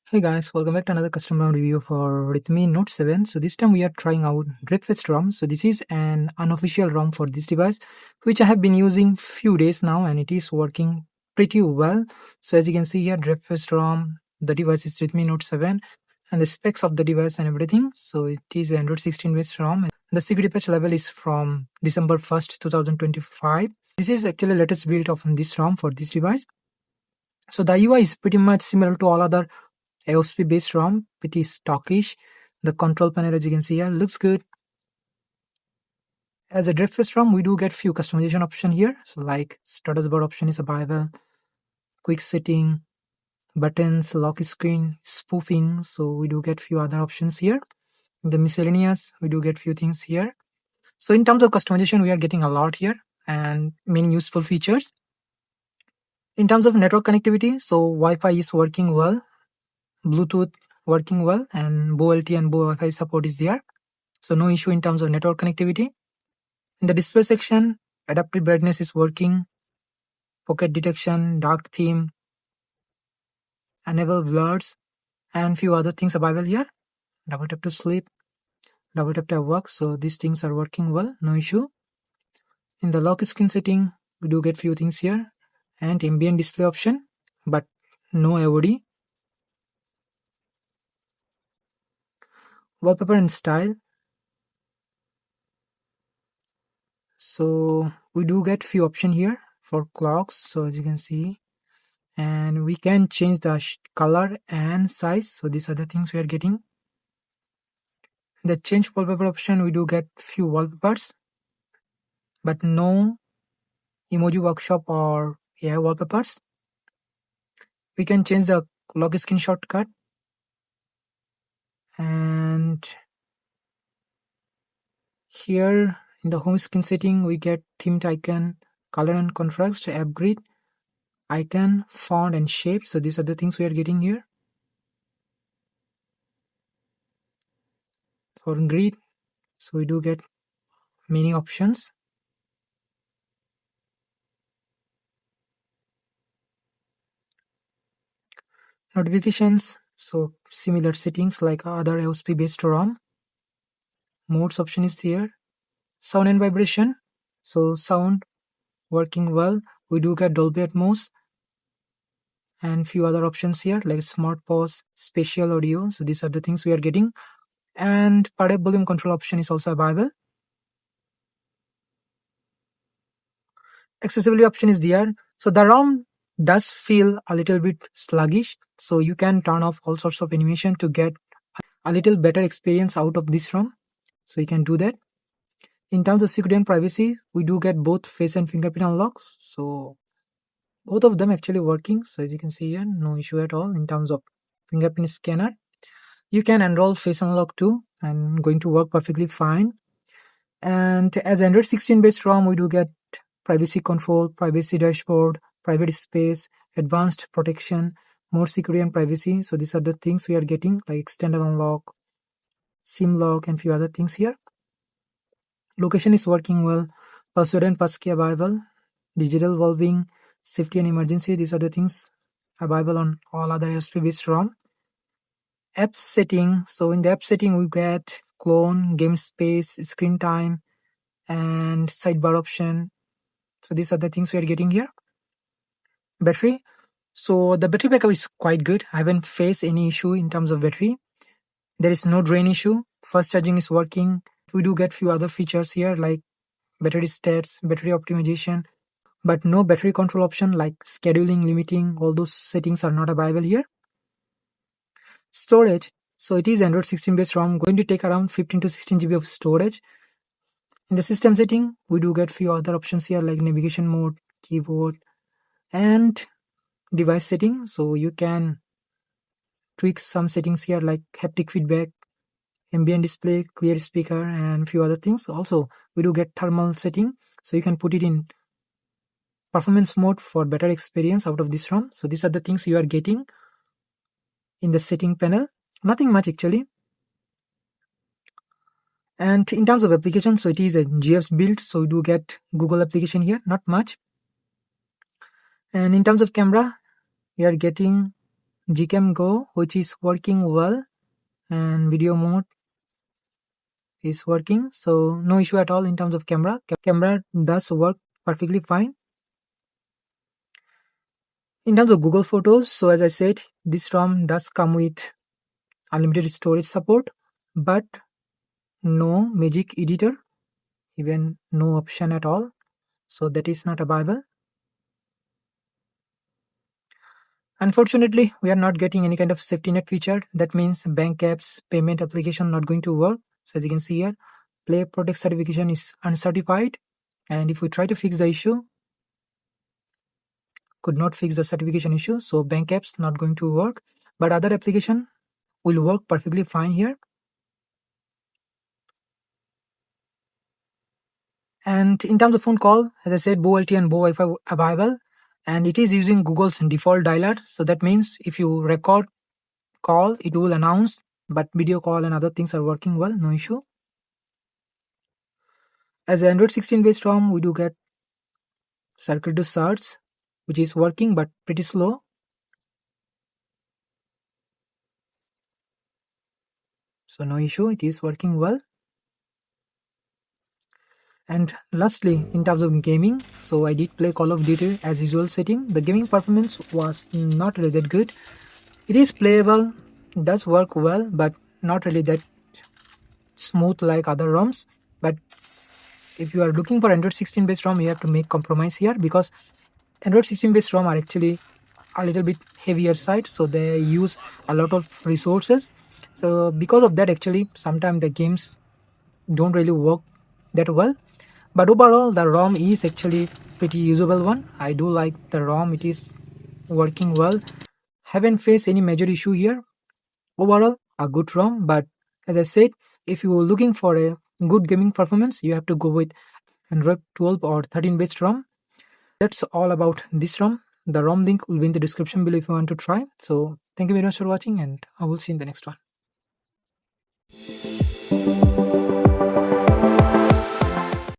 Hey guys, welcome back to another custom ROM review for Redmi Note 7. So this time we are trying out DerpFest ROM. So this is an unofficial ROM for this device, which I have been using few days now and it is working pretty well. So as you can see here, DerpFest ROM, the device is Redmi Note 7 and the specs of the device and everything. So it is Android 16 based ROM. And the security patch level is from December 1st, 2025. This is actually the latest build of this ROM for this device. So the UI is pretty much similar to all other AOSP based ROM, pretty stockish. The control panel, as you can see here, looks good. As a DerpFest ROM, we do get few customization options here. So like status bar option is available, quick setting, buttons, lock screen, spoofing. So we do get few other options here. In the miscellaneous, we do get few things here. So in terms of customization, we are getting a lot here and many useful features. In terms of network connectivity, so Wi-Fi is working well. Bluetooth working well and BoLT and Bo Wi-Fi support is there, so no issue in terms of network connectivity. In the display section, adaptive brightness is working, pocket detection, dark theme, enable blurs, and few other things available here. Double tap to sleep, double tap to work, so these things are working well, no issue. In the lock screen setting, we do get few things here and ambient display option, but no AOD. Wallpaper and style, so we do get few options here for clocks, so as you can see, and we can change the color and size, so these are the things we are getting. In the change wallpaper option, we do get few wallpapers but no emoji workshop or AI wallpapers. We can change the lock screen shortcut, and here in the home screen setting, we get themed icon, color and contrast, app grid, icon, font and shape. So these are the things we are getting here. For grid, so we do get many options. Notifications, so similar settings like other AOSP based ROM. Modes option is here. Sound and vibration, so sound working well. We do get Dolby Atmos and few other options here like smart pause, spatial audio. So these are the things we are getting, and per volume control option is also available. Accessibility option is there. So the ROM does feel a little bit sluggish, so you can turn off all sorts of animation to get a little better experience out of this ROM, so you can do that. In terms of security and privacy, we do get both face and fingerprint unlock, so both of them actually working. So as you can see here, no issue at all in terms of fingerprint scanner. You can enroll face unlock too and going to work perfectly fine. And as Android 16 based ROM, we do get privacy control, privacy dashboard, private space, advanced protection, more security and privacy. So these are the things we are getting, like extended unlock, SIM lock, and few other things here. Location is working well, password and passkey available, digital well-being, safety and emergency. These are the things available on all other AOSP based ROM. App setting, so in the app setting we get clone, game space, screen time, and sidebar option. So these are the things we are getting here. Battery, so the battery backup is quite good. I haven't faced any issue in terms of battery. There is no drain issue. Fast charging is working. We do get few other features here like battery stats, battery optimization, but no battery control option like scheduling, limiting. All those settings are not available here. Storage, so it is Android 16 based ROM, going to take around 15 to 16 GB of storage. In the system setting, we do get few other options here like navigation mode, keyboard, and device setting. So you can tweak some settings here like haptic feedback, ambient display, clear speaker, and few other things. Also, we do get thermal setting, so you can put it in performance mode for better experience out of this ROM. So these are the things you are getting in the setting panel. Nothing much actually. And in terms of application, so it is a GF's build, so we do get Google application here, not much. And in terms of camera, we are getting Gcam Go, which is working well, and video mode is working, so no issue at all in terms of camera. Camera does work perfectly fine. In terms of Google Photos, so as I said, this ROM does come with unlimited storage support, but no magic editor, even no option at all, so that is not available. Unfortunately, we are not getting any kind of safety net feature. That means bank apps, payment application not going to work. So as you can see here, Play Protect certification is uncertified, and if we try to fix the issue, could not fix the certification issue, so bank apps not going to work, but other application will work perfectly fine here. And in terms of phone call, as I said, Bo LTE and Bo Wi-Fi available, and it is using Google's default dialer. So that means if you record call, it will announce, but video call and other things are working well, no issue. As an Android 16 based ROM, we do get circuit search, which is working but pretty slow. So no issue, it is working well. And lastly, in terms of gaming, so I did play Call of Duty as usual setting. The gaming performance was not really that good. It is playable, does work well, but not really that smooth like other ROMs. But if you are looking for Android 16 based ROM, you have to make compromise here, because Android 16 based ROM are actually a little bit heavier side, so they use a lot of resources. So because of that, actually sometimes the games don't really work that well. But overall, the ROM is actually pretty usable one. I do like the ROM, it is working well. Haven't faced any major issue here. Overall, a good ROM, but as I said, if you are looking for a good gaming performance, you have to go with Android 12 or 13 based ROM. That's all about this ROM. The ROM link will be in the description below if you want to try. So thank you very much for watching, and I will see you in the next one.